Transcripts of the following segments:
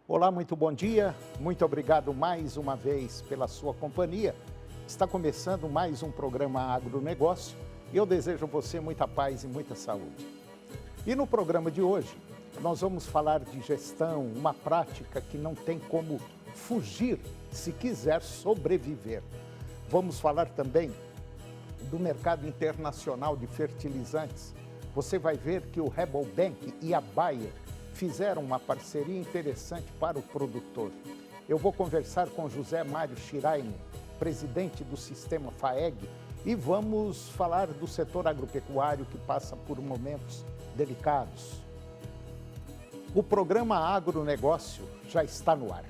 Olá, muito bom dia. Muito obrigado mais uma vez pela sua companhia. Está começando mais um programa Agronegócio e eu desejo a você muita paz e muita saúde. E no programa de hoje, nós vamos falar de gestão, uma prática que não tem como fugir se quiser sobreviver. Vamos falar também do mercado internacional de fertilizantes. Você vai ver que o Rabobank e a Bayer fizeram uma parceria interessante para o produtor. Eu vou conversar com José Mário Schirainer, presidente do Sistema FAEG, e vamos falar do setor agropecuário que passa por momentos delicados. O programa Agronegócio já está no ar.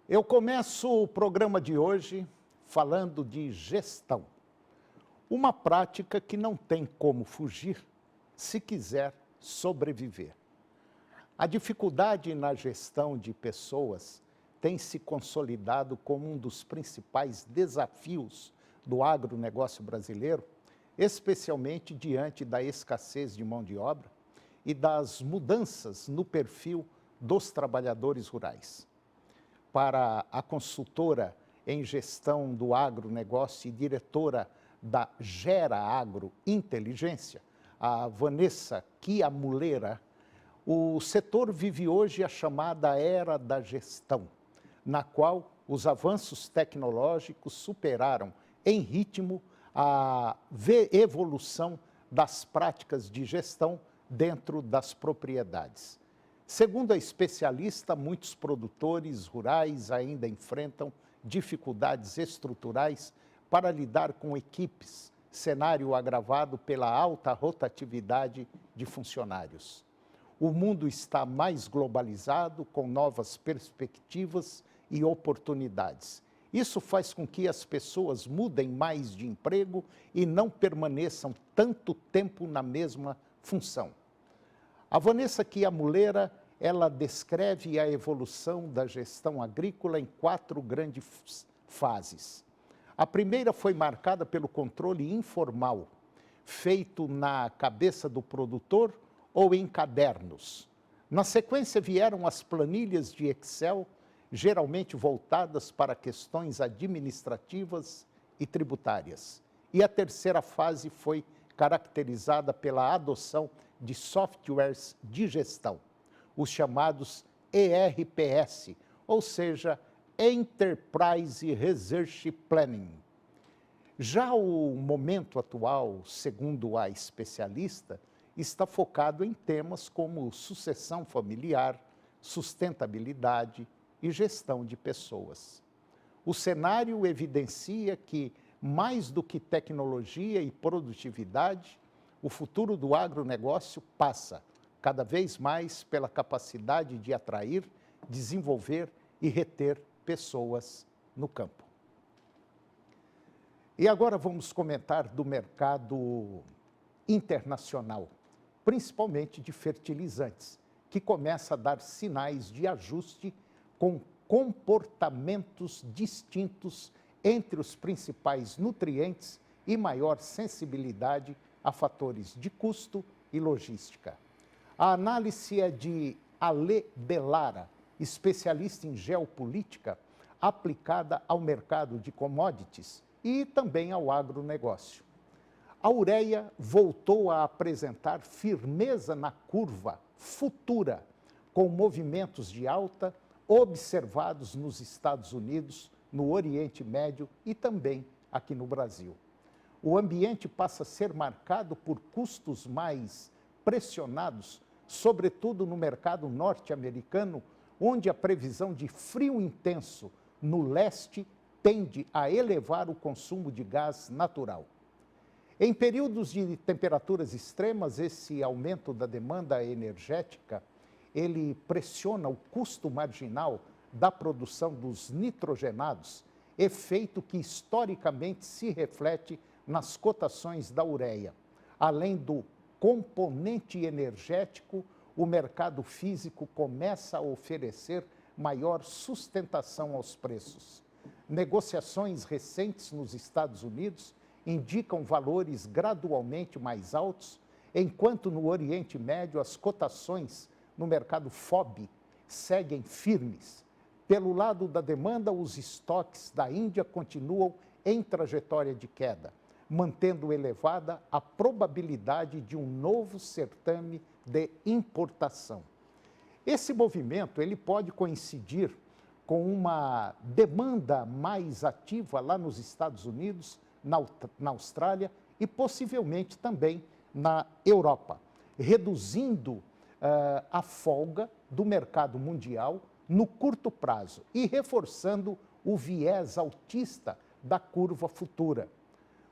Eu começo o programa de hoje falando de gestão. Uma prática que não tem como fugir se quiser sobreviver. A dificuldade na gestão de pessoas tem se consolidado como um dos principais desafios do agronegócio brasileiro, especialmente diante da escassez de mão de obra e das mudanças no perfil dos trabalhadores rurais. Para a consultora em gestão do agronegócio e diretora da Gera Agro Inteligência, a Vanessa Chiamuleira, o setor vive hoje a chamada era da gestão, na qual os avanços tecnológicos superaram em ritmo a evolução das práticas de gestão dentro das propriedades. Segundo a especialista, muitos produtores rurais ainda enfrentam dificuldades estruturais para lidar com equipes, cenário agravado pela alta rotatividade de funcionários. O mundo está mais globalizado, com novas perspectivas e oportunidades. Isso faz com que as pessoas mudem mais de emprego e não permaneçam tanto tempo na mesma função. A Vanessa Chiamuleira, ela descreve a evolução da gestão agrícola em 4 grandes fases. A primeira foi marcada pelo controle informal, feito na cabeça do produtor ou em cadernos. Na sequência vieram as planilhas de Excel, geralmente voltadas para questões administrativas e tributárias. E a terceira fase foi caracterizada pela adoção de softwares de gestão, os chamados ERPS, ou seja, Enterprise Research Planning. Já o momento atual, segundo a especialista, está focado em temas como sucessão familiar, sustentabilidade e gestão de pessoas. O cenário evidencia que, mais do que tecnologia e produtividade, o futuro do agronegócio passa cada vez mais pela capacidade de atrair, desenvolver e reter pessoas no campo. E agora vamos comentar do mercado internacional, principalmente de fertilizantes, que começa a dar sinais de ajuste com comportamentos distintos entre os principais nutrientes e maior sensibilidade a fatores de custo e logística. A análise é de Ale Bellara, especialista em geopolítica aplicada ao mercado de commodities e também ao agronegócio. A ureia voltou a apresentar firmeza na curva futura, com movimentos de alta observados nos Estados Unidos, no Oriente Médio e também aqui no Brasil. O ambiente passa a ser marcado por custos mais pressionados, sobretudo no mercado norte-americano, onde a previsão de frio intenso no leste tende a elevar o consumo de gás natural. Em períodos de temperaturas extremas, esse aumento da demanda energética, ele pressiona o custo marginal da produção dos nitrogenados, efeito que historicamente se reflete nas cotações da ureia. Além do componente energético, o mercado físico começa a oferecer maior sustentação aos preços. Negociações recentes nos Estados Unidos indicam valores gradualmente mais altos, enquanto no Oriente Médio as cotações no mercado FOB seguem firmes. Pelo lado da demanda, os estoques da Índia continuam em trajetória de queda, mantendo elevada a probabilidade de um novo certame de importação. Esse movimento ele pode coincidir com uma demanda mais ativa lá nos Estados Unidos, na Austrália e possivelmente também na Europa, reduzindo a folga do mercado mundial no curto prazo e reforçando o viés altista da curva futura.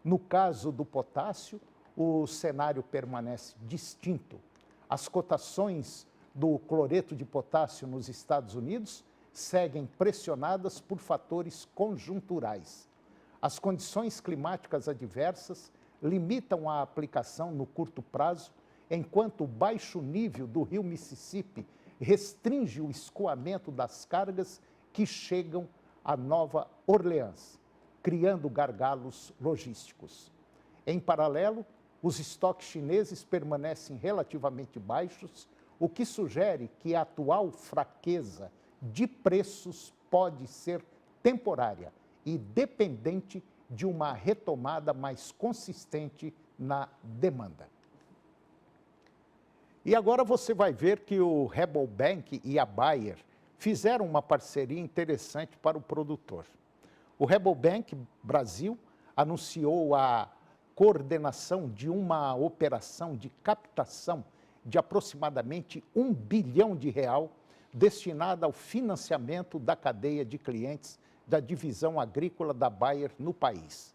No caso do potássio, o cenário permanece distinto. As cotações do cloreto de potássio nos Estados Unidos seguem pressionadas por fatores conjunturais. As condições climáticas adversas limitam a aplicação no curto prazo, enquanto o baixo nível do rio Mississippi restringe o escoamento das cargas que chegam a Nova Orleans, criando gargalos logísticos. Em paralelo, os estoques chineses permanecem relativamente baixos, o que sugere que a atual fraqueza de preços pode ser temporária e dependente de uma retomada mais consistente na demanda. E agora você vai ver que o Rabobank e a Bayer fizeram uma parceria interessante para o produtor. O Rabobank Brasil anunciou a coordenação de uma operação de captação de aproximadamente R$ 1 bilhão destinada ao financiamento da cadeia de clientes da divisão agrícola da Bayer no país.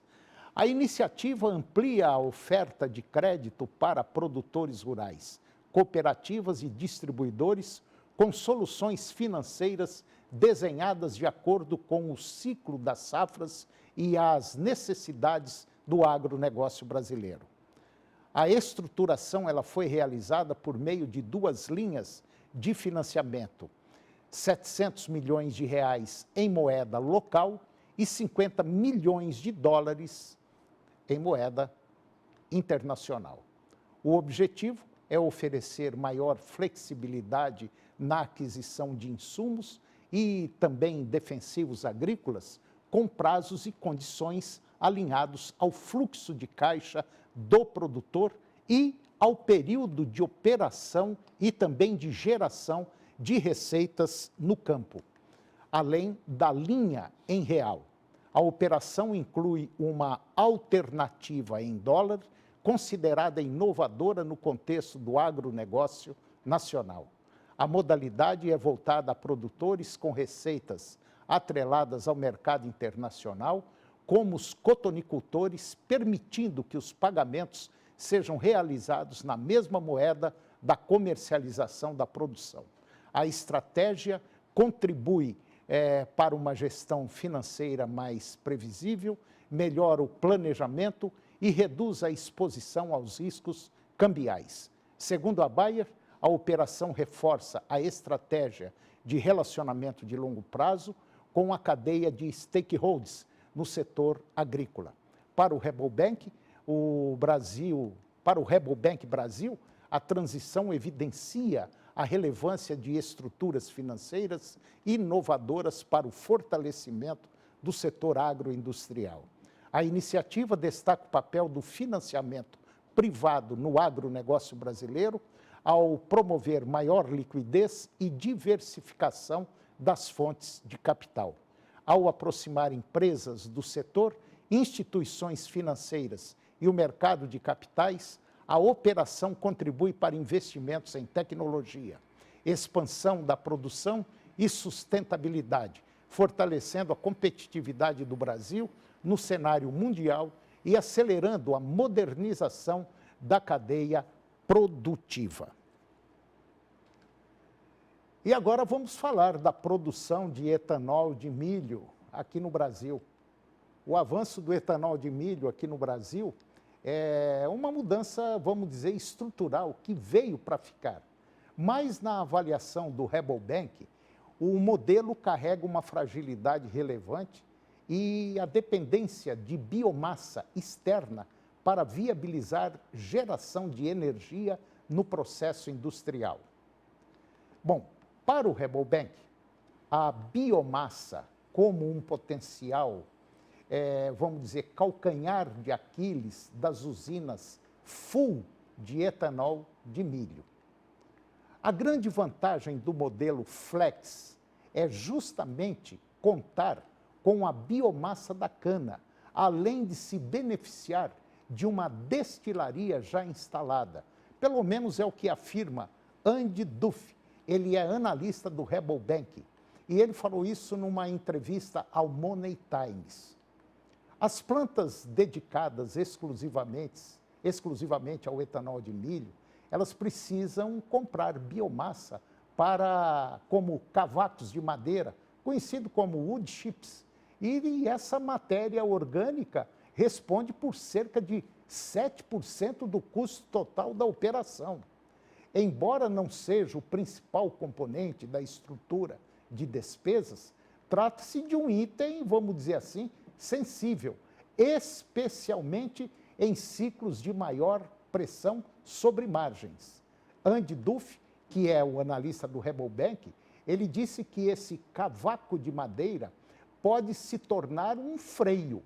A iniciativa amplia a oferta de crédito para produtores rurais, cooperativas e distribuidores com soluções financeiras desenhadas de acordo com o ciclo das safras e as necessidades do agronegócio brasileiro. A estruturação ela foi realizada por meio de duas linhas de financiamento, R$ 700 milhões em moeda local e 50 milhões de dólares em moeda internacional. O objetivo é oferecer maior flexibilidade na aquisição de insumos e também defensivos agrícolas, com prazos e condições alinhados ao fluxo de caixa do produtor e ao período de operação e também de geração de receitas no campo, além da linha em real. A operação inclui uma alternativa em dólar, considerada inovadora no contexto do agronegócio nacional. A modalidade é voltada a produtores com receitas atreladas ao mercado internacional, como os cotonicultores, permitindo que os pagamentos sejam realizados na mesma moeda da comercialização da produção. A estratégia contribui para uma gestão financeira mais previsível, melhora o planejamento e reduz a exposição aos riscos cambiais. Segundo a Bayer, a operação reforça a estratégia de relacionamento de longo prazo com a cadeia de stakeholders no setor agrícola. Para o Rabobank Brasil, a transição evidencia a relevância de estruturas financeiras inovadoras para o fortalecimento do setor agroindustrial. A iniciativa destaca o papel do financiamento privado no agronegócio brasileiro ao promover maior liquidez e diversificação das fontes de capital. Ao aproximar empresas do setor, instituições financeiras e o mercado de capitais, a operação contribui para investimentos em tecnologia, expansão da produção e sustentabilidade, fortalecendo a competitividade do Brasil no cenário mundial e acelerando a modernização da cadeia produtiva. E agora vamos falar da produção de etanol de milho aqui no Brasil. O avanço do etanol de milho aqui no Brasil é uma mudança, vamos dizer, estrutural, que veio para ficar. Mas na avaliação do Rabobank, o modelo carrega uma fragilidade relevante e a dependência de biomassa externa para viabilizar geração de energia no processo industrial. Bom, para o Rabobank, a biomassa como um potencial, vamos dizer, calcanhar de Aquiles das usinas full de etanol de milho. A grande vantagem do modelo Flex é justamente contar com a biomassa da cana, além de se beneficiar de uma destilaria já instalada. Pelo menos é o que afirma Andy Duff. Ele é analista do Rabobank e ele falou isso numa entrevista ao Money Times. As plantas dedicadas exclusivamente ao etanol de milho, elas precisam comprar biomassa como cavacos de madeira, conhecido como wood chips. E essa matéria orgânica responde por cerca de 7% do custo total da operação. Embora não seja o principal componente da estrutura de despesas, trata-se de um item, vamos dizer assim, sensível, especialmente em ciclos de maior pressão sobre margens. Andy Duff, que é o analista do Rabobank, ele disse que esse cavaco de madeira pode se tornar um freio.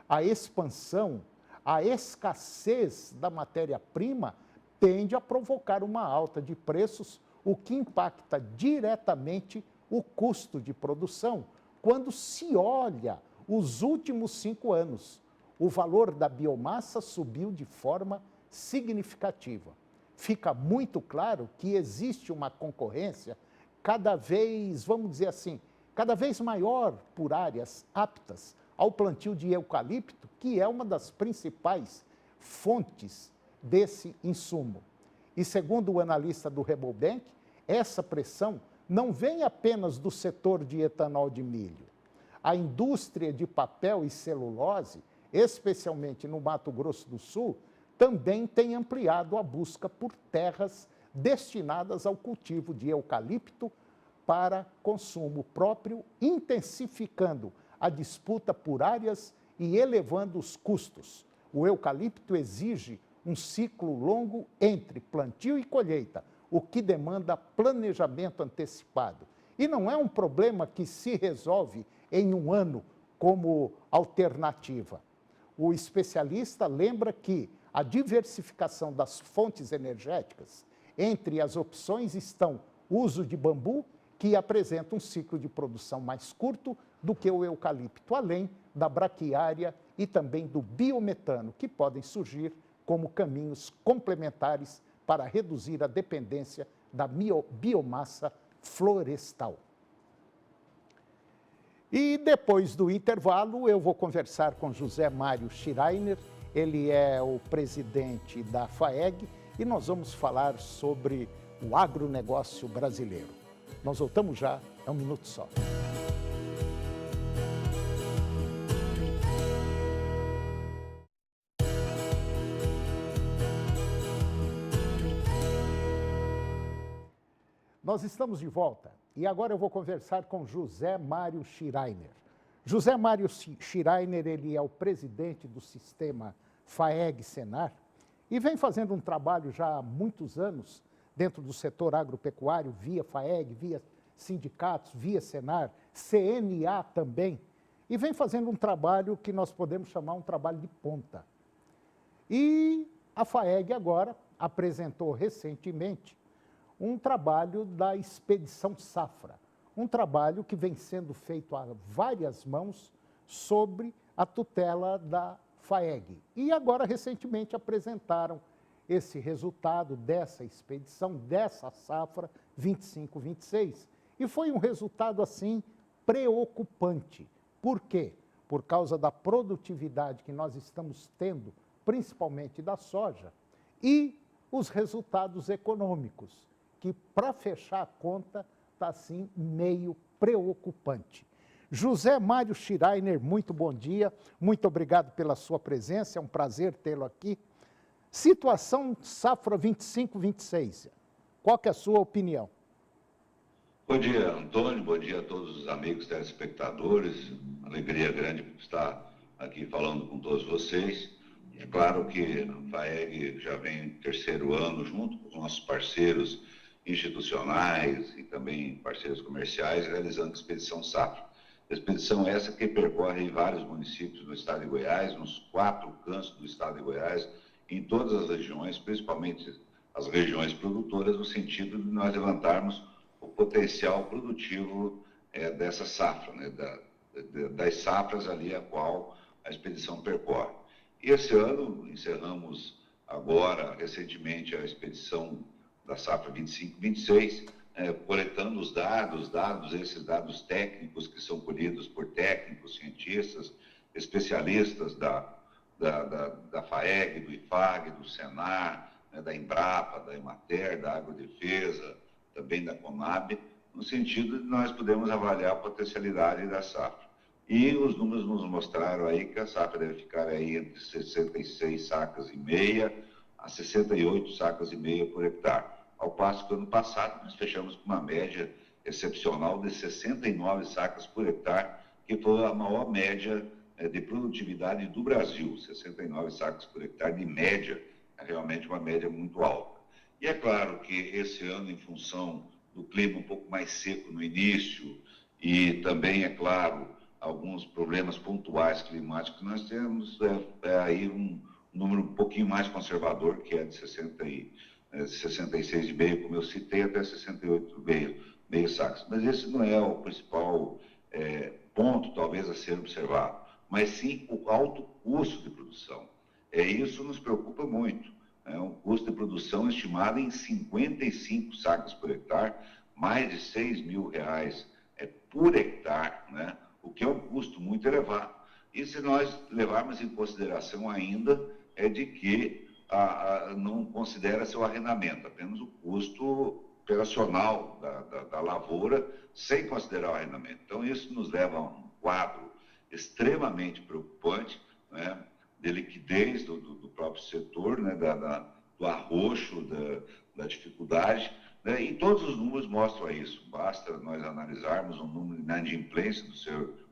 A expansão, a escassez da matéria-prima tende a provocar uma alta de preços, o que impacta diretamente o custo de produção. Quando se olha os últimos 5 anos, o valor da biomassa subiu de forma significativa. Fica muito claro que existe uma concorrência cada vez, vamos dizer assim, cada vez maior por áreas aptas ao plantio de eucalipto, que é uma das principais fontes desse insumo. E segundo o analista do Rabobank, essa pressão não vem apenas do setor de etanol de milho. A indústria de papel e celulose, especialmente no Mato Grosso do Sul, também tem ampliado a busca por terras destinadas ao cultivo de eucalipto para consumo próprio, intensificando a disputa por áreas e elevando os custos. O eucalipto exige um ciclo longo entre plantio e colheita, o que demanda planejamento antecipado. E não é um problema que se resolve em um ano como alternativa. O especialista lembra que a diversificação das fontes energéticas, entre as opções estão o uso de bambu, que apresenta um ciclo de produção mais curto do que o eucalipto, além da braquiária e também do biometano, que podem surgir como caminhos complementares para reduzir a dependência da biomassa florestal. E depois do intervalo, eu vou conversar com José Mário Schreiner, ele é o presidente da FAEG, e nós vamos falar sobre o agronegócio brasileiro. Nós voltamos já, é um minuto só. Nós estamos de volta e agora eu vou conversar com José Mário Schreiner. José Mário Schreiner, ele é o presidente do sistema FAEG-Senar e vem fazendo um trabalho já há muitos anos dentro do setor agropecuário, via FAEG, via sindicatos, via Senar, CNA também, e vem fazendo um trabalho que nós podemos chamar um trabalho de ponta. E a FAEG agora apresentou recentemente um trabalho da Expedição Safra, um trabalho que vem sendo feito a várias mãos sobre a tutela da FAEG. E agora, recentemente, apresentaram esse resultado dessa expedição, dessa safra 25-26. E foi um resultado, assim, preocupante. Por quê? Por causa da produtividade que nós estamos tendo, principalmente da soja, e os resultados econômicos, que, para fechar a conta, está, assim, meio preocupante. José Mário Schreiner, muito bom dia, muito obrigado pela sua presença, é um prazer tê-lo aqui. Situação safra 25-26, qual que é a sua opinião? Bom dia, Antônio. Bom dia a todos os amigos telespectadores. Alegria grande estar aqui falando com todos vocês. É claro que a FAEG já vem terceiro ano junto com os nossos parceiros institucionais e também parceiros comerciais realizando a Expedição Safra. Expedição essa que percorre vários municípios do estado de Goiás, nos 4 cantos do estado de Goiás, em todas as regiões, principalmente as regiões produtoras, no sentido de nós levantarmos o potencial produtivo dessa safra, né, das safras ali a qual a expedição percorre. E esse ano encerramos agora, recentemente, a expedição da safra 25-26, coletando os dados, esses dados técnicos que são colhidos por técnicos, cientistas, especialistas da FAEG, do IFAG, do Senar, né, da Embrapa, da Emater, da Agrodefesa, também da Conab, no sentido de nós podermos avaliar a potencialidade da safra. E os números nos mostraram aí que a safra deve ficar aí entre 66 sacas e meia a 68 sacas e meia por hectare. Ao passo que ano passado nós fechamos com uma média excepcional de 69 sacas por hectare, que foi a maior média de produtividade do Brasil. 69 sacas por hectare de média, é realmente uma média muito alta. E é claro que esse ano, em função do clima um pouco mais seco no início e também, é claro, alguns problemas pontuais climáticos, nós temos aí um número um pouquinho mais conservador, que é de 66,5, como eu citei, até 68,5 sacos. Mas esse não é o principal ponto, talvez, a ser observado, mas sim o alto custo de produção. Isso nos preocupa muito. É um custo de produção estimado em 55 sacas por hectare, mais de R$6.000 por hectare, né? O que é um custo muito elevado. E se nós levarmos em consideração ainda de que não considera-se o arrendamento, apenas o custo operacional da lavoura, sem considerar o arrendamento. Então, isso nos leva a um quadro extremamente preocupante, né, de liquidez do próprio setor, né, do arroxo, da dificuldade, né, e todos os números mostram isso. Basta nós analisarmos o número de inadimplência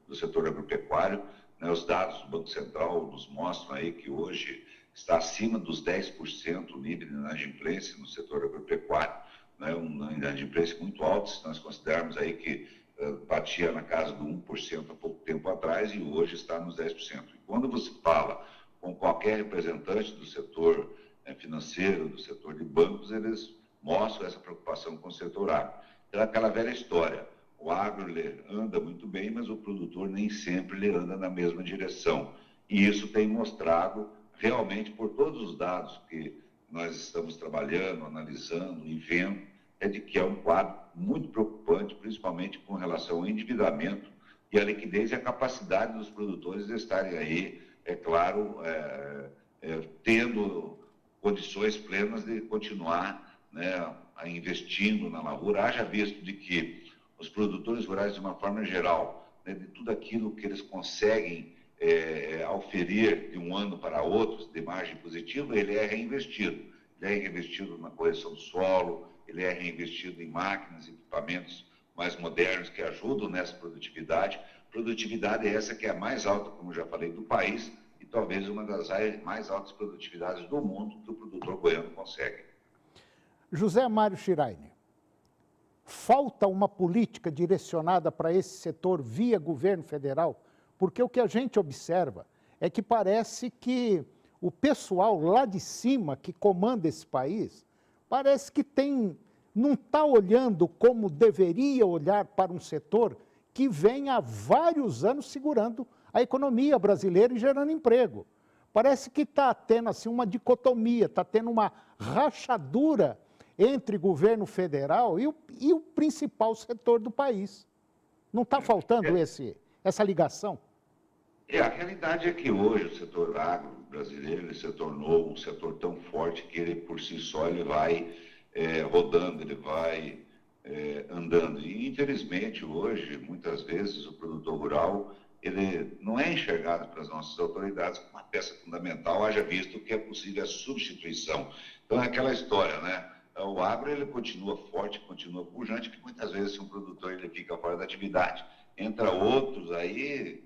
do setor agropecuário, né, os dados do Banco Central nos mostram aí que hoje está acima dos 10% o nível de inadimplência no setor agropecuário, né, uma inadimplência muito alta, se nós considerarmos aí que batia na casa do 1% há pouco tempo atrás e hoje está nos 10%. E quando você fala com qualquer representante do setor financeiro, do setor de bancos, eles mostram essa preocupação com o setor agro. Então, é aquela velha história, o agro anda muito bem, mas o produtor nem sempre ele anda na mesma direção. E isso tem mostrado, realmente, por todos os dados que nós estamos trabalhando, analisando e vendo, de que é um quadro muito preocupante, principalmente com relação ao endividamento e a liquidez e a capacidade dos produtores de estarem aí, é claro, tendo condições plenas de continuar, né, investindo na lavoura. Haja visto de que os produtores rurais, de uma forma geral, né, de tudo aquilo que eles conseguem auferir de um ano para outro, de margem positiva, ele é reinvestido. Ele é reinvestido na correção do solo, ele é reinvestido em máquinas e equipamentos mais modernos que ajudam nessa produtividade. Produtividade essa que é a mais alta, como já falei, do país e talvez uma das mais altas produtividades do mundo que o produtor goiano consegue. José Mário Schirainer, falta uma política direcionada para esse setor via governo federal? Porque o que a gente observa é que parece que o pessoal lá de cima que comanda esse país, parece que não está olhando como deveria olhar para um setor que vem há vários anos segurando a economia brasileira e gerando emprego. Parece que está tendo assim, uma dicotomia, está tendo uma rachadura entre governo federal e o principal setor do país. Não está faltando essa ligação? A realidade é que hoje o setor agro brasileiro se tornou um setor tão forte que ele, por si só, ele vai rodando, ele vai andando. E, infelizmente, hoje, muitas vezes, o produtor rural ele não é enxergado pelas nossas autoridades como uma peça fundamental, haja visto que é possível a substituição. Então, é aquela história, né? o agro ele continua forte, continua pujante, que muitas vezes se um produtor ele fica fora da atividade, entra outros aí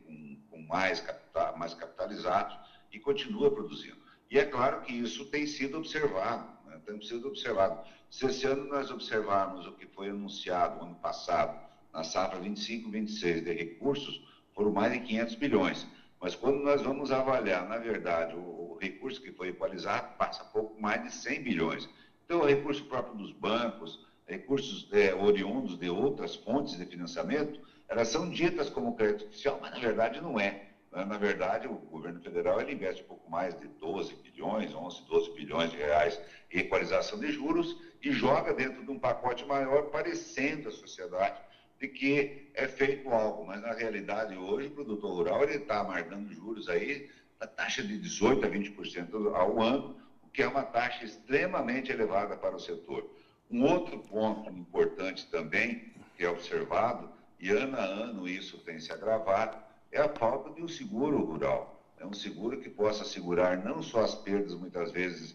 com mais capitalizados e continua produzindo. E é claro que isso tem sido observado, né? Tem sido observado. Se esse ano nós observarmos o que foi anunciado ano passado, na safra 25-26 de recursos, foram mais de 500 bilhões. Mas quando nós vamos avaliar, na verdade, o recurso que foi equalizado, passa pouco mais de 100 bilhões. Então, o recurso próprio dos bancos, recursos oriundos de outras fontes de financiamento, elas são ditas como crédito oficial, mas na verdade não é. Na verdade, o governo federal ele investe um pouco mais de 12 bilhões, 11, 12 bilhões de reais em equalização de juros e joga dentro de um pacote maior, parecendo à sociedade de que é feito algo, mas na realidade hoje o produtor rural ele está amargando juros aí na taxa de 18% a 20% ao ano, o que é uma taxa extremamente elevada para o setor. Um outro ponto importante também, que é observado, e ano a ano isso tem se agravado, é a falta de um seguro rural. É um seguro que possa segurar não só as perdas, muitas vezes,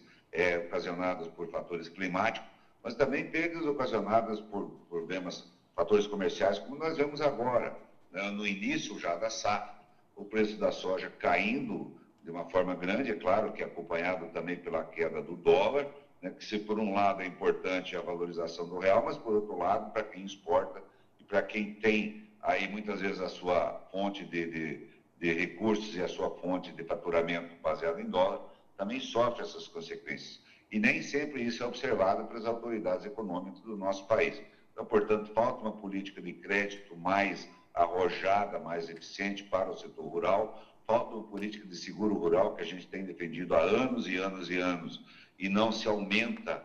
ocasionadas por fatores climáticos, mas também perdas ocasionadas por problemas, fatores comerciais, como nós vemos agora, né? No início já da safra, o preço da soja caindo de uma forma grande, é claro que acompanhado também pela queda do dólar, né? Que se por um lado é importante a valorização do real, mas por outro lado, para quem exporta e para quem tem aí muitas vezes a sua fonte de recursos e a sua fonte de faturamento baseada em dólar, também sofre essas consequências. E nem sempre isso é observado pelas autoridades econômicas do nosso país. Então, portanto, falta uma política de crédito mais arrojada, mais eficiente para o setor rural, falta uma política de seguro rural que a gente tem defendido há anos e anos e anos, e não se aumenta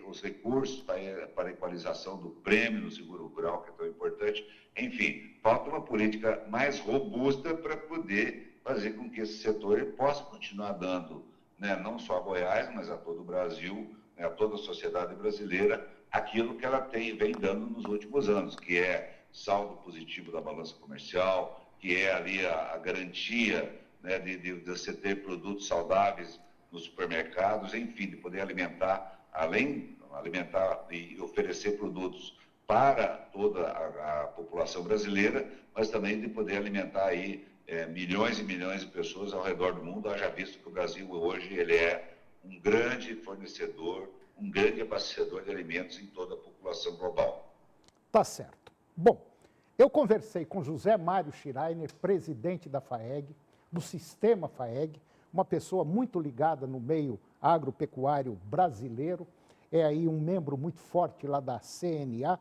os recursos para a equalização do prêmio no seguro rural, que é tão importante. Enfim, falta uma política mais robusta para poder fazer com que esse setor possa continuar dando, né, não só a Goiás, mas a todo o Brasil, né, a toda a sociedade brasileira, aquilo que ela vem dando nos últimos anos, que é saldo positivo da balança comercial, que é ali a garantia, né, de você ter produtos saudáveis nos supermercados, enfim, de poder alimentar, além alimentar e oferecer produtos para toda a população brasileira, mas também de poder alimentar aí milhões e milhões de pessoas ao redor do mundo, haja visto que o Brasil hoje ele é um grande fornecedor, um grande abastecedor de alimentos em toda a população global. Tá certo. Bom, eu conversei com José Mário Schreiner, presidente da FAEG, do Sistema FAEG, uma pessoa muito ligada no meio agropecuário brasileiro, é aí um membro muito forte lá da CNA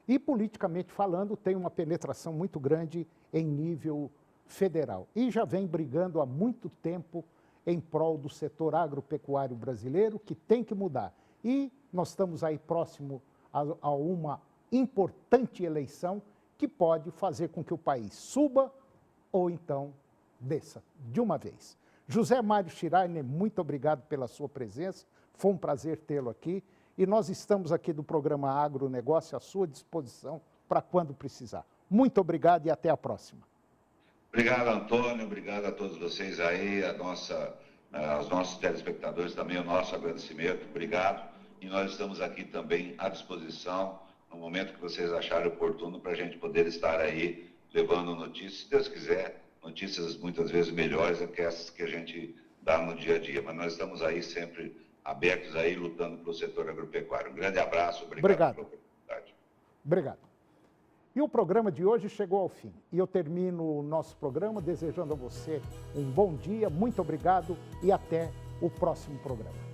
e, politicamente falando, tem uma penetração muito grande em nível federal. E já vem brigando há muito tempo em prol do setor agropecuário brasileiro, que tem que mudar. E nós estamos aí próximo a uma importante eleição que pode fazer com que o país suba ou então desça de uma vez. José Mário Schreiner, muito obrigado pela sua presença, foi um prazer tê-lo aqui e nós estamos aqui do programa Agronegócio à sua disposição para quando precisar. Muito obrigado e até a próxima. Obrigado, Antônio, obrigado a todos vocês aí, aos nossos telespectadores também o nosso agradecimento, obrigado. E nós estamos aqui também à disposição, no momento que vocês acharem oportuno, para a gente poder estar aí levando notícias, se Deus quiser, notícias muitas vezes melhores do que essas que a gente dá no dia a dia. Mas nós estamos aí sempre abertos aí, lutando pelo setor agropecuário. Um grande abraço, obrigado pela oportunidade. Obrigado. E o programa de hoje chegou ao fim. E eu termino o nosso programa desejando a você um bom dia, muito obrigado e até o próximo programa.